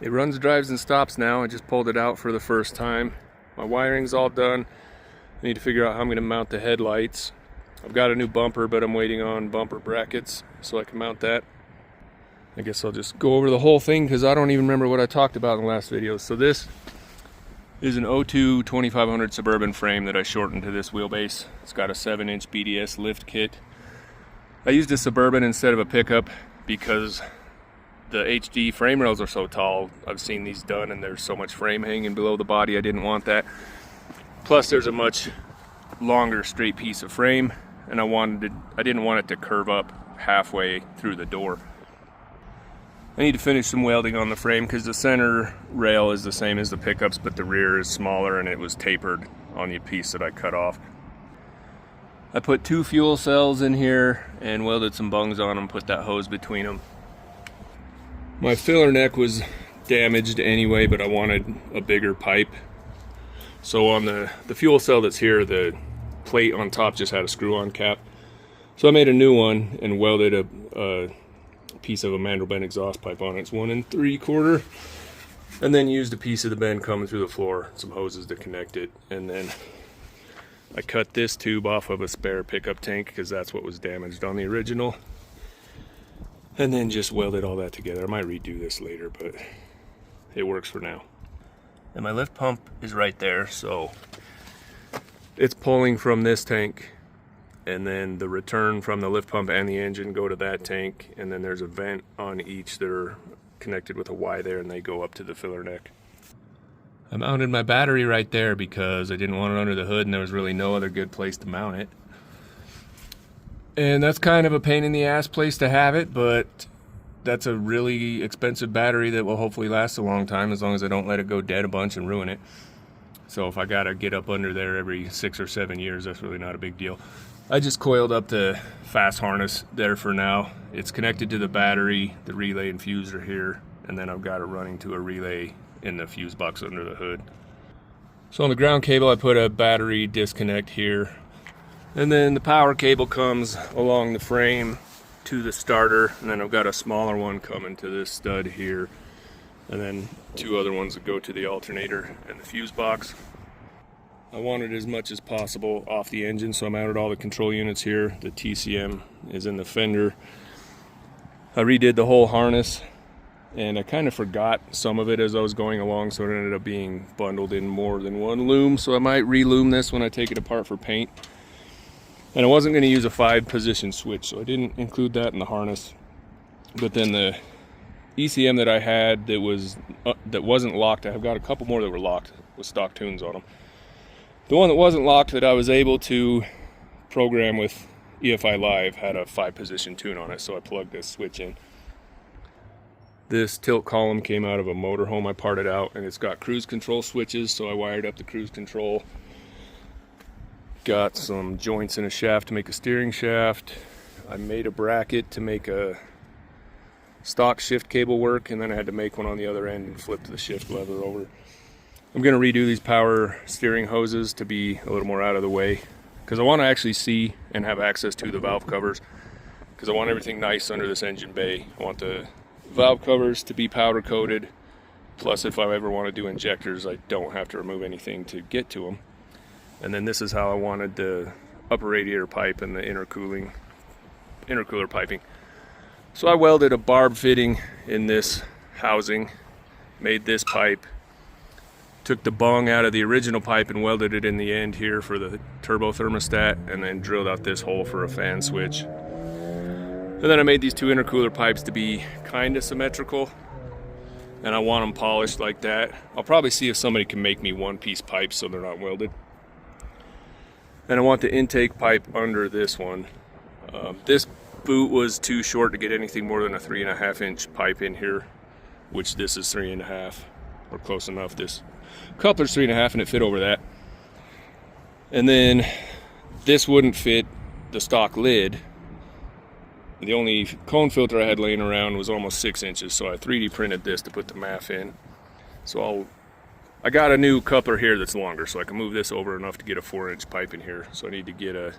It runs, drives, and stops now. I just pulled it out for the first time. My wiring's all done. I need to figure out how I'm going to mount the headlights. I've got a new bumper, but I'm waiting on bumper brackets so I can mount that. I guess I'll just go over the whole thing because I don't even remember what I talked about in the last video. So this is an 02 2500 Suburban frame that I shortened to this wheelbase. It's got a 7-inch BDS lift kit. I used a Suburban instead of a pickup because the HD frame rails are so tall. I've seen these done and there's so much frame hanging below the body. I didn't want that. Plus there's a much longer straight piece of frame, and I didn't want it to curve up halfway through the door. I need to finish some welding on the frame because the center rail is the same as the pickups, but the rear is smaller and it was tapered on the piece that I cut off. I put 2 fuel cells in here and welded some bungs on them, put that hose between them. My filler neck was damaged anyway, but I wanted a bigger pipe. So on the fuel cell that's here, the plate on top just had a screw-on cap. So I made a new one and welded a piece of a mandrel bend exhaust pipe on it. It's 1 3/4, and then used a piece of the bend coming through the floor, some hoses to connect it, and then I cut this tube off of a spare pickup tank because that's what was damaged on the original, and then just welded all that together. I might redo this later, but it works for now. And my lift pump is right there, so it's pulling from this tank, and then the return from the lift pump and the engine go to that tank, and then there's a vent on each that are connected with a Y there, and they go up to the filler neck. I mounted my battery right there because I didn't want it under the hood and there was really no other good place to mount it. And that's kind of a pain in the ass place to have it, but that's a really expensive battery that will hopefully last a long time as long as I don't let it go dead a bunch and ruin it. So if I gotta get up under there every 6 or 7 years, that's really not a big deal. I just coiled up the fast harness there for now. It's connected to the battery, the relay and fuse are here, and then I've got it running to a relay in the fuse box under the hood. So on the ground cable I put a battery disconnect here, and then the power cable comes along the frame to the starter, and then I've got a smaller one coming to this stud here, and then 2 other ones that go to the alternator and the fuse box. I wanted as much as possible off the engine, so I mounted all the control units here. The TCM is in the fender. I redid the whole harness, and I kind of forgot some of it as I was going along, so it ended up being bundled in more than one loom, so I might re-loom this when I take it apart for paint. And I wasn't going to use a 5-position switch, so I didn't include that in the harness. But then the ECM that I had that wasn't locked, I've got a couple more that were locked with stock tunes on them. The one that wasn't locked that I was able to program with EFI Live had a 5-position tune on it, so I plugged this switch in. This tilt column came out of a motorhome I parted out, and it's got cruise control switches, so I wired up the cruise control. Got some joints in a shaft to make a steering shaft. I made a bracket to make a stock shift cable work, and then I had to make one on the other end and flip the shift lever over. I'm going to redo these power steering hoses to be a little more out of the way because I want to actually see and have access to the valve covers, because I want everything nice under this engine bay. I want the valve covers to be powder coated, plus if I ever want to do injectors I don't have to remove anything to get to them. And then this is how I wanted the upper radiator pipe and the intercooler piping. So I welded a barb fitting in this housing, made this pipe, took the bung out of the original pipe and welded it in the end here for the turbo thermostat, and then drilled out this hole for a fan switch. And then I made these 2 intercooler pipes to be kind of symmetrical, and I want them polished like that. I'll probably see if somebody can make me 1-piece pipes so they're not welded. And I want the intake pipe under this one. This boot was too short to get anything more than a 3.5-inch pipe in here, which this is 3.5, or close enough. This coupler's 3.5 and it fit over that. And then this wouldn't fit the stock lid. The only cone filter I had laying around was almost 6 inches, so I 3D printed this to put the MAF in. So I got a new coupler here that's longer, so I can move this over enough to get a 4-inch pipe in here. So I need to get a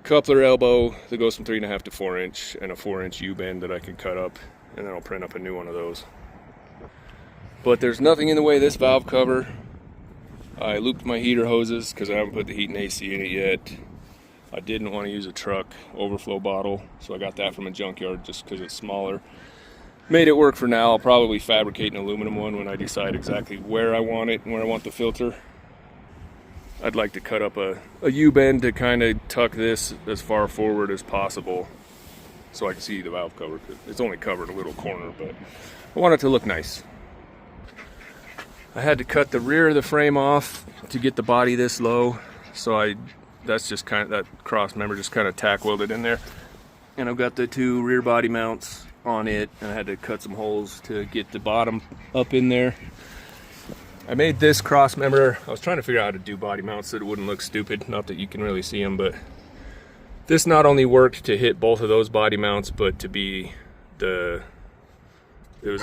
coupler elbow that goes from 3.5 to 4 inch, and a 4-inch U-bend that I can cut up, and then I'll print up a new one of those. But there's nothing in the way of this valve cover. I looped my heater hoses because I haven't put the heat and AC in it yet. I didn't want to use a truck overflow bottle, so I got that from a junkyard just because it's smaller. Made it work for now. I'll probably fabricate an aluminum one when I decide exactly where I want it and where I want the filter. I'd like to cut up a U-bend to kind of tuck this as far forward as possible so I can see the valve cover. It's only covered a little corner, but I want it to look nice. I had to cut the rear of the frame off to get the body this low, so that's just kind of, that cross member just kind of tack welded in there. And I've got the two rear body mounts on it, and I had to cut some holes to get the bottom up in there. I made this cross member. I was trying to figure out how to do body mounts so it wouldn't look stupid, not that you can really see them, but this not only worked to hit both of those body mounts, but to be it was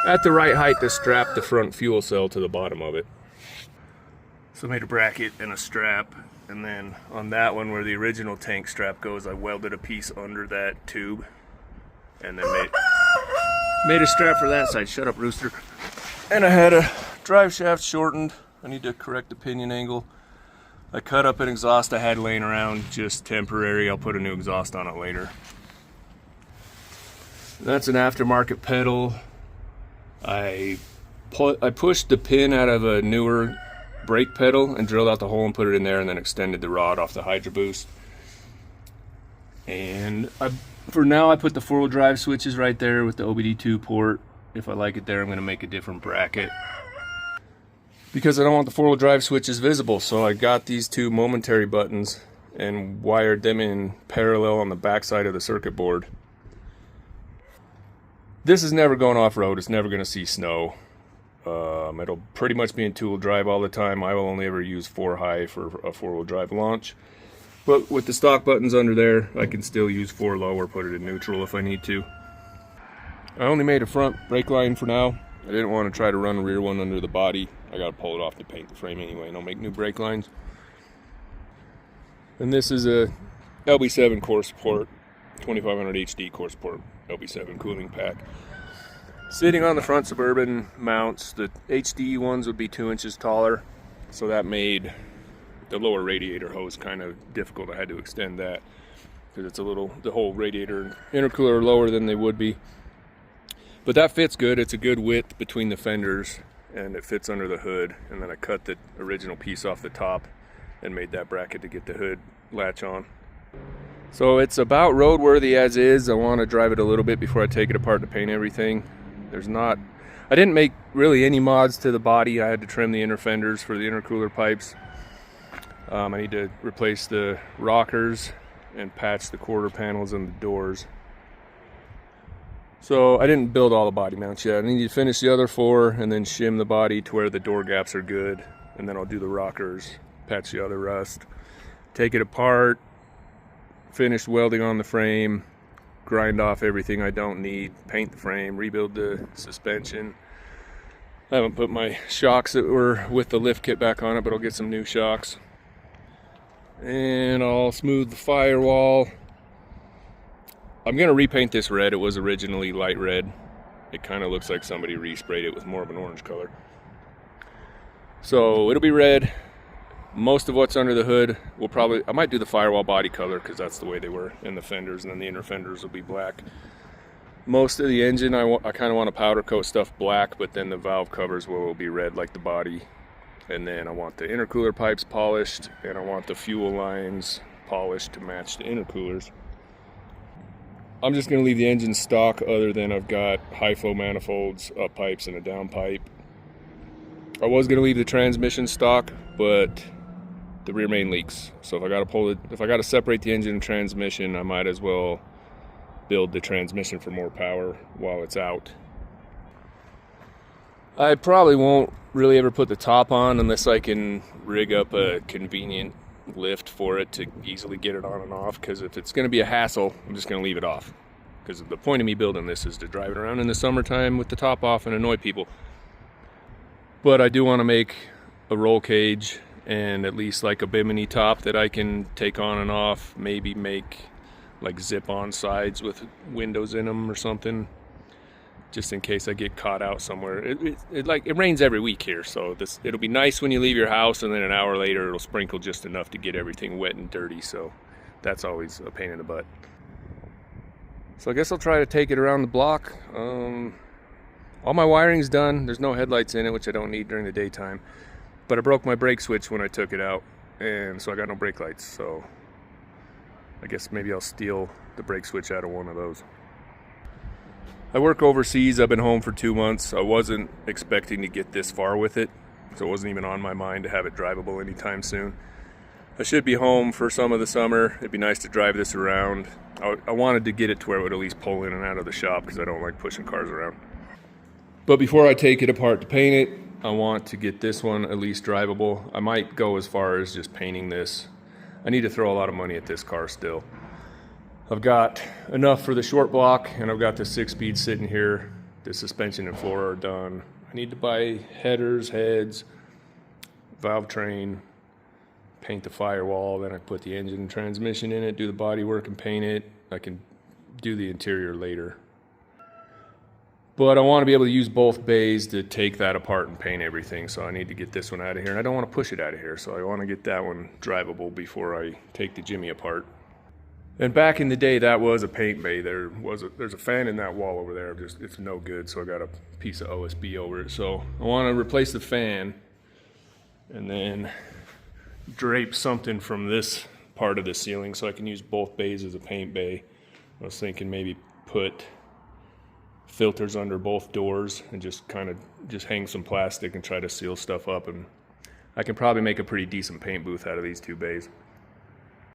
at the right height to strap the front fuel cell to the bottom of it. So I made a bracket and a strap, and then on that one where the original tank strap goes, I welded a piece under that tube and then made a strap for that side. Shut up, rooster. And I had a drive shaft shortened. I need to correct the pinion angle. I cut up an exhaust I had laying around, just temporary. I'll put a new exhaust on it later. That's an aftermarket pedal. I pushed the pin out of a newer brake pedal and drilled out the hole and put it in there, and then extended the rod off the Hydro Boost. And for now I put the 4-wheel drive switches right there with the OBD2 port. If I like it there, I'm going to make a different bracket because I don't want the 4-wheel drive switches visible. So I got these two momentary buttons and wired them in parallel on the back side of the circuit board. This is never going off-road. It's never going to see snow. It'll pretty much be in 2-wheel drive all the time. I will only ever use 4-high for a 4-wheel drive launch. But with the stock buttons under there, I can still use 4-low or put it in neutral if I need to. I only made a front brake line for now. I didn't want to try to run a rear one under the body. I got to pull it off to paint the frame anyway, and I'll make new brake lines. And this is a LB7 core support, 2500 HD core support, LB7 cooling pack. Sitting on the front Suburban mounts, the HD ones would be 2 inches taller, so that made the lower radiator hose kind of difficult. I had to extend that because it's the whole radiator and intercooler are lower than they would be. But that fits good. It's a good width between the fenders, and it fits under the hood. And then I cut the original piece off the top and made that bracket to get the hood latch on. So it's about roadworthy as is. I want to drive it a little bit before I take it apart to paint everything. I didn't make really any mods to the body. I had to trim the inner fenders for the intercooler pipes. I need to replace the rockers and patch the quarter panels and the doors. So I didn't build all the body mounts yet. I need to finish the other 4 and then shim the body to where the door gaps are good. And then I'll do the rockers, patch the other rust, take it apart, finish welding on the frame, grind off everything I don't need, paint the frame, rebuild the suspension. I haven't put my shocks that were with the lift kit back on it, but I'll get some new shocks. And I'll smooth the firewall. I'm going to repaint this red. It was originally light red. It kind of looks like somebody resprayed it with more of an orange color. So it'll be red. Most of what's under the hood I might do the firewall body color because that's the way they were in the fenders, and then the inner fenders will be black. Most of the engine, I kind of want to powder coat stuff black, but then the valve covers will be red like the body. And then I want the intercooler pipes polished, and I want the fuel lines polished to match the intercoolers. I'm just going to leave the engine stock, other than I've got high flow manifolds, up pipes, and a down pipe. I was going to leave the transmission stock, but the rear main leaks. So if I got to separate the engine and transmission, I might as well build the transmission for more power while it's out. I probably won't really ever put the top on unless I can rig up a convenient lift for it to easily get it on and off, because if it's going to be a hassle, I'm just going to leave it off, because the point of me building this is to drive it around in the summertime with the top off and annoy people. But I do want to make a roll cage and at least like a bimini top that I can take on and off, maybe make like zip-on sides with windows in them or something just in case I get caught out somewhere. It rains every week here, so it'll be nice when you leave your house, and then an hour later it'll sprinkle just enough to get everything wet and dirty, so that's always a pain in the butt. So I guess I'll try to take it around the block. All my wiring's done. There's no headlights in it, which I don't need during the daytime, but I broke my brake switch when I took it out, and so I got no brake lights, so I guess maybe I'll steal the brake switch out of one of those. I work overseas. I've been home for 2 months. I wasn't expecting to get this far with it, so it wasn't even on my mind to have it drivable anytime soon. I should be home for some of the summer. It'd be nice to drive this around. I wanted to get it to where it would at least pull in and out of the shop because I don't like pushing cars around. But before I take it apart to paint it, I want to get this one at least drivable. I might go as far as just painting this. I need to throw a lot of money at this car still. I've got enough for the short block, and I've got the 6-speed sitting here. The suspension and floor are done. I need to buy headers, heads, valve train, paint the firewall, then I put the engine and transmission in it, do the body work and paint it. I can do the interior later. But I want to be able to use both bays to take that apart and paint everything, so I need to get this one out of here, and I don't want to push it out of here, so I want to get that one drivable before I take the Jimmy apart. And back in the day, that was a paint bay. There's a fan in that wall over there. It's no good, so I got a piece of OSB over it. So I want to replace the fan and then drape something from this part of the ceiling so I can use both bays as a paint bay. I was thinking maybe put filters under both doors and just hang some plastic and try to seal stuff up, and I can probably make a pretty decent paint booth out of these 2 bays.